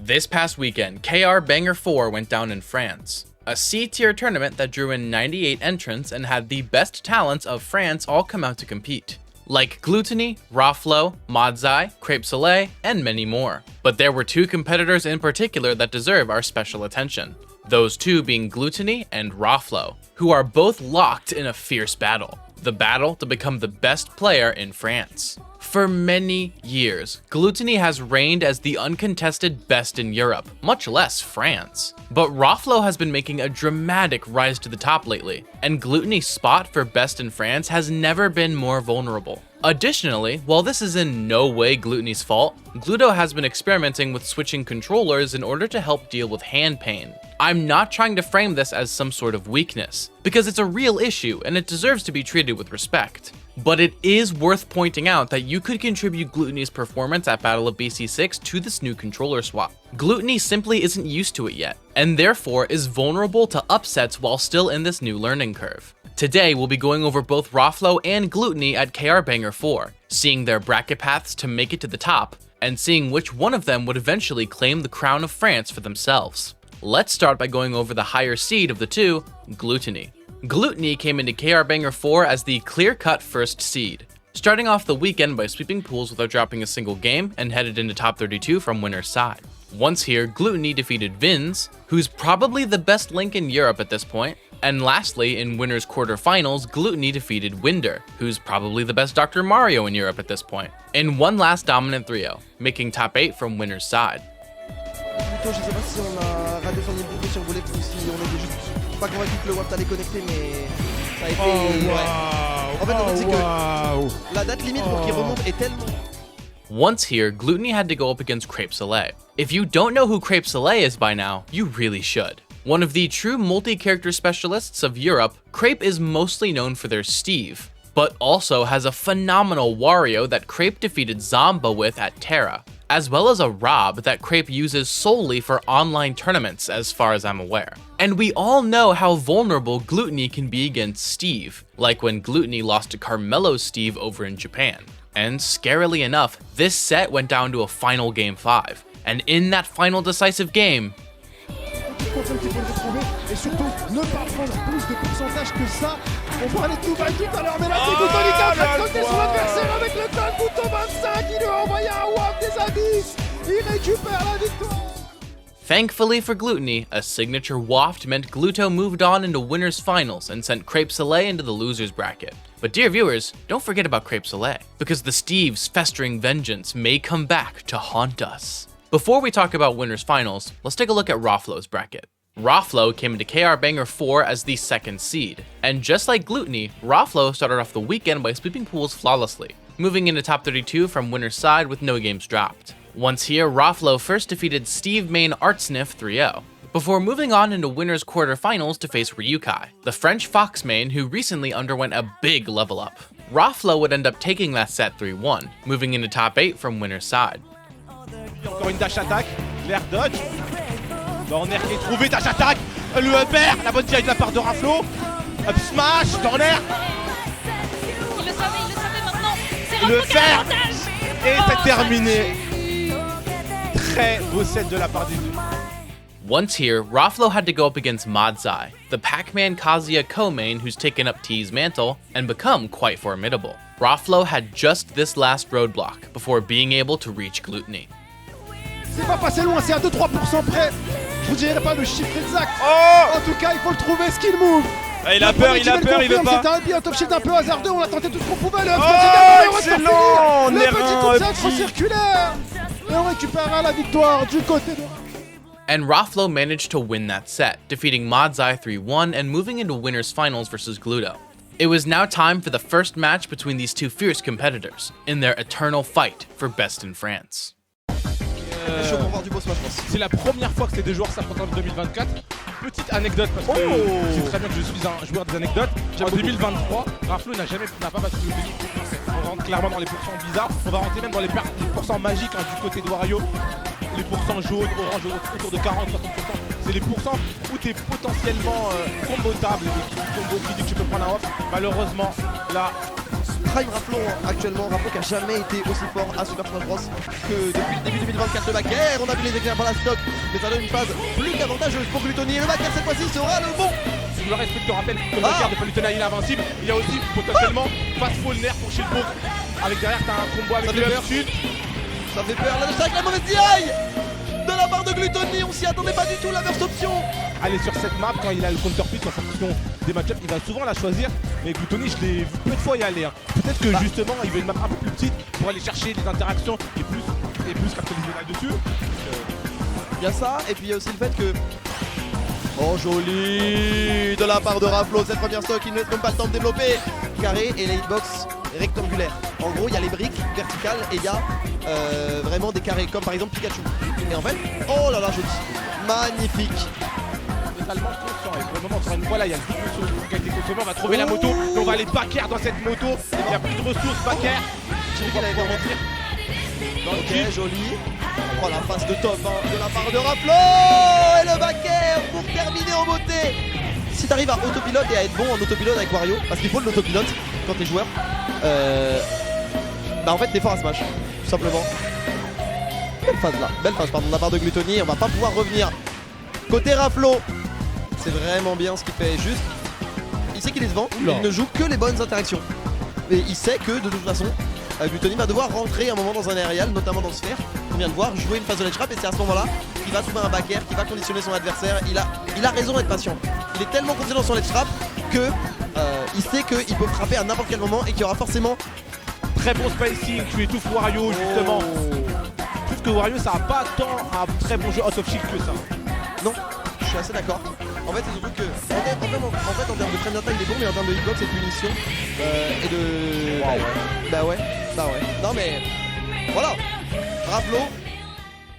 This past weekend, KR Banger 4 went down in France, a C-tier tournament that drew in 98 entrants and had the best talents of France all come out to compete, like Gluttony, Roflo, Modzai, Crepe Soleil, and many more. But there were two competitors in particular that deserve our special attention. Those two being Gluttony and Roflo, who are both locked in a fierce battle. The battle to become the best player in France. For many years, Gluttony has reigned as the uncontested best in Europe, much less France. But Roflo has been making a dramatic rise to the top lately, and Gluttony's spot for best in France has never been more vulnerable. Additionally, while this is in no way Gluttony's fault, Gluto has been experimenting with switching controllers in order to help deal with hand pain. I'm not trying to frame this as some sort of weakness, because it's a real issue and it deserves to be treated with respect. But it is worth pointing out that you could contribute Gluttony's performance at Battle of BC6 to this new controller swap. Gluttony simply isn't used to it yet, and therefore is vulnerable to upsets while still in this new learning curve. Today, we'll be going over both Roflo and Gluttony at KR Banger 4, seeing their bracket paths to make it to the top, and seeing which one of them would eventually claim the crown of France for themselves. Let's start by going over the higher seed of the two, Gluttony. Gluttony came into KR Banger 4 as the clear-cut first seed, starting off the weekend by sweeping pools without dropping a single game and headed into top 32 from winner's side. Once here, Gluttony defeated Vins, who's probably the best Link in Europe at this point, and lastly, in winners quarterfinals, Gluttony defeated Winder, who's probably the best Dr. Mario in Europe at this point, in one last dominant 3-0, making top 8 from winner's side. Pas convaincu que le WAP allait connecter, mais ça a été... En fait, le truc, c'est que la date limite pour qu'il remonte est tellement... Once here, Gluttony had to go up against Crepe Soleil. If you don't know who Crepe Soleil is by now, you really should. One of the true multi-character specialists of Europe, Crepe is mostly known for their Steve, but also has a phenomenal Wario that Crepe defeated Zomba with at Terra, as well as a Rob that Crepe uses solely for online tournaments as far as I'm aware. And we all know how vulnerable Gluttony can be against Steve, like when Gluttony lost to Carmelo's Steve over in Japan. And scarily enough, this set went down to a final game 5, and in that final decisive game, et surtout ne pas prendre plus de pourcentage que ça. On parlait de tout tout à l'heure, mais là c'est Gluttony qui est en train de sauter sur l'adversaire avec le temps Gluto 25, il lui a envoyé un WAP des abysses, il récupère la victoire. Thankfully for Gluttony, a signature waft meant Gluto moved on into winners finals and sent Crepe Soleil into the losers bracket. But dear viewers, don't forget about Crepe Soleil, because the Steve's festering vengeance may come back to haunt us. Before we talk about winners finals, let's take a look at Roflo's bracket. Roflo came into KR Banger 4 as the second seed, and just like Gluttony, Roflo started off the weekend by sweeping pools flawlessly, moving into top 32 from winner's side with no games dropped. Once here, Roflo first defeated Steve main Artsniff 3-0, before moving on into winners quarterfinals to face Ryukai, the French Fox main who recently underwent a big level up. Roflo would end up taking that set 3-1, moving into top 8 from winner's side. Encore une dash attack, l'air dodge. Dorner qui est trouvé, dash attack, le Hubert, la bonne direct de la part de Roflo. Up smash, Dorner. Il le savait maintenant. C'est Roflo Le qui a fer. l'avantage. Et c'est terminé. Très beau set de la part des deux. Once here, Roflo had to go up against Modzai, the Pac-Man Kazuya co-main who's taken up T's mantle and become quite formidable. Roflo had just this last roadblock before being able to reach Gluttony. C'est pas passé loin, c'est à 2-3% près. Je vous dirai pas le chiffre exact. Oh! En tout cas, il faut le trouver, skill move. Ah, il a peur, il veut pas. C'était un bien top shield un peu hasardeux, on a tenté tout ce qu'on pouvait. Le excellent! le petit coup de centre circulaire. Et on récupérera la victoire du côté de... And Roflo managed to win that set, defeating Modzai 3-1 and moving into winners finals versus Gluto. It was now time for the first match between these two fierce competitors, in their eternal fight for best in France. C'est la première fois que ces deux joueurs s'affrontent en 2024. Petite anecdote, parce que c'est très bien que je suis un joueur des anecdotes. En 2023, Roflo n'a pas battu le pays. On rentre clairement dans les pourcents bizarres. On va rentrer même dans les pourcents magiques du côté de Wario. Les pourcents jaunes, orange, autour de 40-60%. C'est les pourcents où tu es potentiellement combotable, des combos critiques que tu peux prendre à off. Malheureusement, là, Prime Raflo actuellement, Raflo qui a jamais été aussi fort à Super Smash Bros que depuis le début 2024. Le backer, on a vu les éclairs par la stock, mais ça donne une phase plus qu'avantageuse pour Gluttony. Et le backer cette fois-ci sera le bon. Je le respecte, je te rappelle que le backer de Palutena il est invincible. Il y a aussi potentiellement Fast Fall Nerf pour Shilpo. Avec derrière t'as un combo avec le sud. Ça fait peur, là avec la mauvaise DI de la part de Gluttony, on s'y attendait pas du tout, la first option. Allez, sur cette map, quand il a le counter pick en fonction des match-ups, il va souvent la choisir. Mais Gluttony, je l'ai vu peu de fois y aller. Hein. Peut-être que justement, il veut une map un peu plus petite pour aller chercher des interactions et plus capitaliser là-dessus. Il y a ça, et puis il y a aussi le fait que... Oh joli de la part de Raflo, cette première stock, il ne laisse même pas le temps de développer. Carré et la hitbox rectangulaire. En gros, il y a les briques verticales et il y a vraiment des carrés, comme par exemple Pikachu. Et en fait, oh là là, joli. Magnifique. Totalement conscient. Et pour le moment, encore une fois, là, il y a le double saut qui a été consommé. On va trouver la moto. Et on va aller backer dans cette moto. Il n'y a plus de ressources backer. J'ai vu qu'elle allait mentir. Ok, joli. Oh la face de top hein, de la part de Raflo. Et le backer pour terminer en beauté. Si t'arrives à autopilote et à être bon en autopilote avec Wario, parce qu'il faut de l'autopilote quand t'es joueur, bah en fait t'es fort à Smash, tout simplement. Belle phase là, belle phase pardon de la part de Gluttony, on va pas pouvoir revenir. Côté Raflo, c'est vraiment bien ce qu'il fait, juste, il sait qu'il est devant, il ne joue que les bonnes interactions. Et il sait que de toute façon, Gluttony va devoir rentrer un moment dans un aérial, notamment dans Sphere. On vient de voir jouer une phase de ledge trap et c'est à ce moment-là qu'il va trouver un backer, qui va conditionner son adversaire. Il a raison d'être patient. Il est tellement confiant dans son ledge trap que il sait qu'il peut frapper à n'importe quel moment et qu'il y aura forcément... Très bon spacing, tu étouffes Wario justement. Je trouve que Wario ça n'a pas tant un très bon jeu out of shield que ça. Non, je suis assez d'accord. En fait, c'est surtout que en termes de frame d'attaque il est bon, mais en termes de hitbox et de punition et de... Bah ouais. Non mais voilà, Raflo.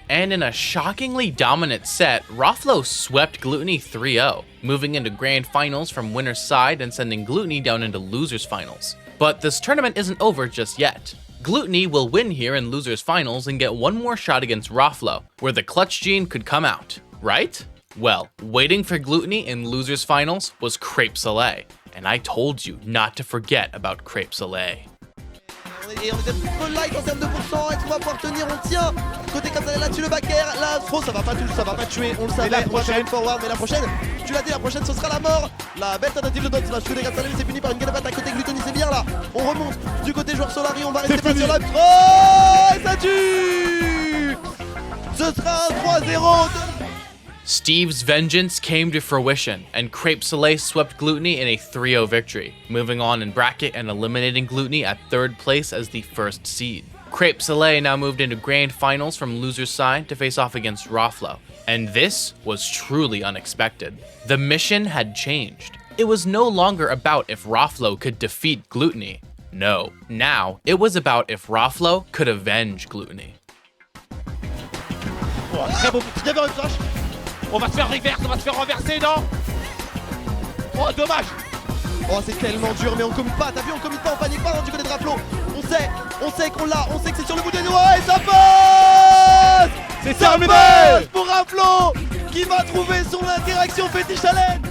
And in a shockingly dominant set, Raflo swept Gluttony 3-0, moving into grand finals from winner's side and sending Gluttony down into loser's finals. But this tournament isn't over just yet. Gluttony will win here in loser's finals and get one more shot against Raflo, where the clutch gene could come out, right? Well, waiting for Gluttony in loser's finals was Crepe Soleil, and I told you not to forget about Crepe Soleil. Et on était peu light en termes de pourcent. Est-ce qu'on va pouvoir tenir? On tient. Côté comme ça là-dessus le backer. Là, Astro, ça va pas tuer. On le savait. La prochaine forward, mais la prochaine, tu l'as dit, la prochaine ce sera la mort. La belle tentative de dodge smash. Coup des gars, c'est fini par une galette à côté Gluttony, c'est bien là. On remonte du côté joueur Solari. On va rester pas sur la. Oh, et ça tue. Ce sera un 3-0. Steve's vengeance came to fruition, and Crepe Soleil swept Gluttony in a 3-0 victory, moving on in bracket and eliminating Gluttony at 3rd place as the first seed. Crepe Soleil now moved into grand finals from loser's side to face off against Raflo, and this was truly unexpected. The mission had changed. It was no longer about if Raflo could defeat Gluttony. No, now it was about if Raflo could avenge Gluttony. Oh, très beau petit flash. On va se faire reverse, on va se faire renverser, non? Oh, dommage. Oh, c'est tellement dur, mais on commit pas. T'as vu, on commit pas, on panique pas hein, du côté de Raflo. On sait qu'on l'a, on sait que c'est sur le bout des doigts et ça passe. C'est ça terminé passe pour Raflo qui va trouver son interaction fétiche challenge.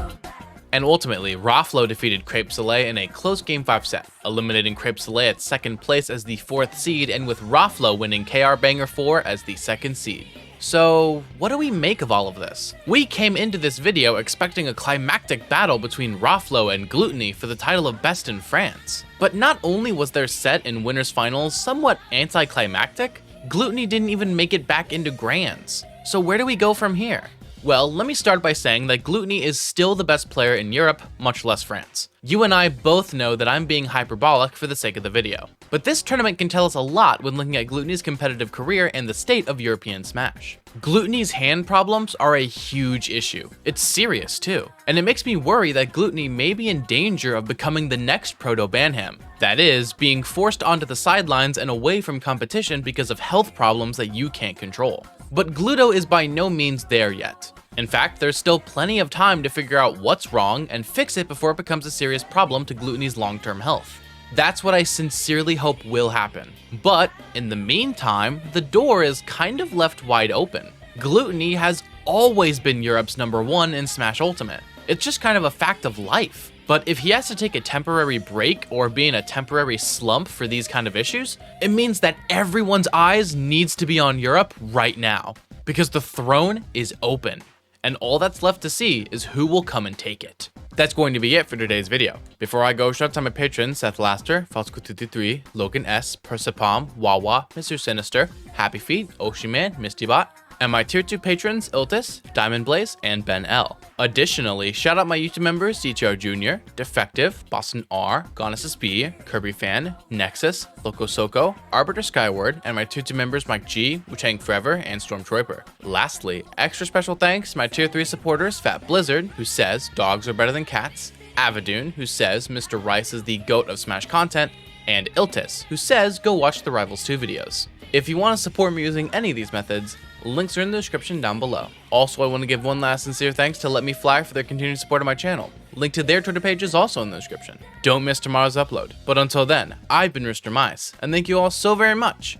And ultimately, Raflo defeated Crepe Soleil in a close Game 5 set, eliminating Crepe Soleil at 2nd place as the 4th seed, and with Raflo winning KR Banger 4 as the 2nd seed. So, what do we make of all of this? We came into this video expecting a climactic battle between Raflo and Gluttony for the title of Best in France. But not only was their set in Winners Finals somewhat anticlimactic, Gluttony didn't even make it back into Grands. So where do we go from here? Well, let me start by saying that Gluttony is still the best player in Europe, much less France. You and I both know that I'm being hyperbolic for the sake of the video. But this tournament can tell us a lot when looking at Gluttony's competitive career and the state of European Smash. Gluttony's hand problems are a huge issue. It's serious too. And it makes me worry that Gluttony may be in danger of becoming the next Proto Banham. That is, being forced onto the sidelines and away from competition because of health problems that you can't control. But Gluto is by no means there yet. In fact, there's still plenty of time to figure out what's wrong and fix it before it becomes a serious problem to Gluttony's long-term health. That's what I sincerely hope will happen. But in the meantime, the door is kind of left wide open. Gluttony has always been Europe's #1 in Smash Ultimate. It's just kind of a fact of life. But if he has to take a temporary break or be in a temporary slump for these kind of issues, it means that everyone's eyes needs to be on Europe right now, because the throne is open, and all that's left to see is who will come and take it. That's going to be it for today's video. Before I go, shout out to my patrons: Seth Laster, Falsco223, Logan S, Persipalm, Wawa, Mr. Sinister, Happy Feet, Oshiman, Mistybot, and my tier 2 patrons Iltis, Diamond Blaze, and Ben L. Additionally, shout out my YouTube members DTR Jr., Defective, Boston R, Gonesis B, Kirby Fan, Nexus, Loco Soco, Arbiter Skyward, and my tier 2 members Mike G, Wu-Tang Forever, and Stormtrooper. Lastly, extra special thanks to my tier 3 supporters Fat Blizzard, who says dogs are better than cats, Avadoon, who says Mr. Rice is the GOAT of Smash content, and Iltis, who says go watch the Rivals 2 videos. If you want to support me using any of these methods, links are in the description down below. Also, I want to give one last sincere thanks to Let Me Fly for their continued support of my channel. Link to their Twitter page is also in the description. Don't miss tomorrow's upload. But until then, I've been Mr. Mice, and thank you all so very much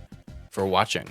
for watching.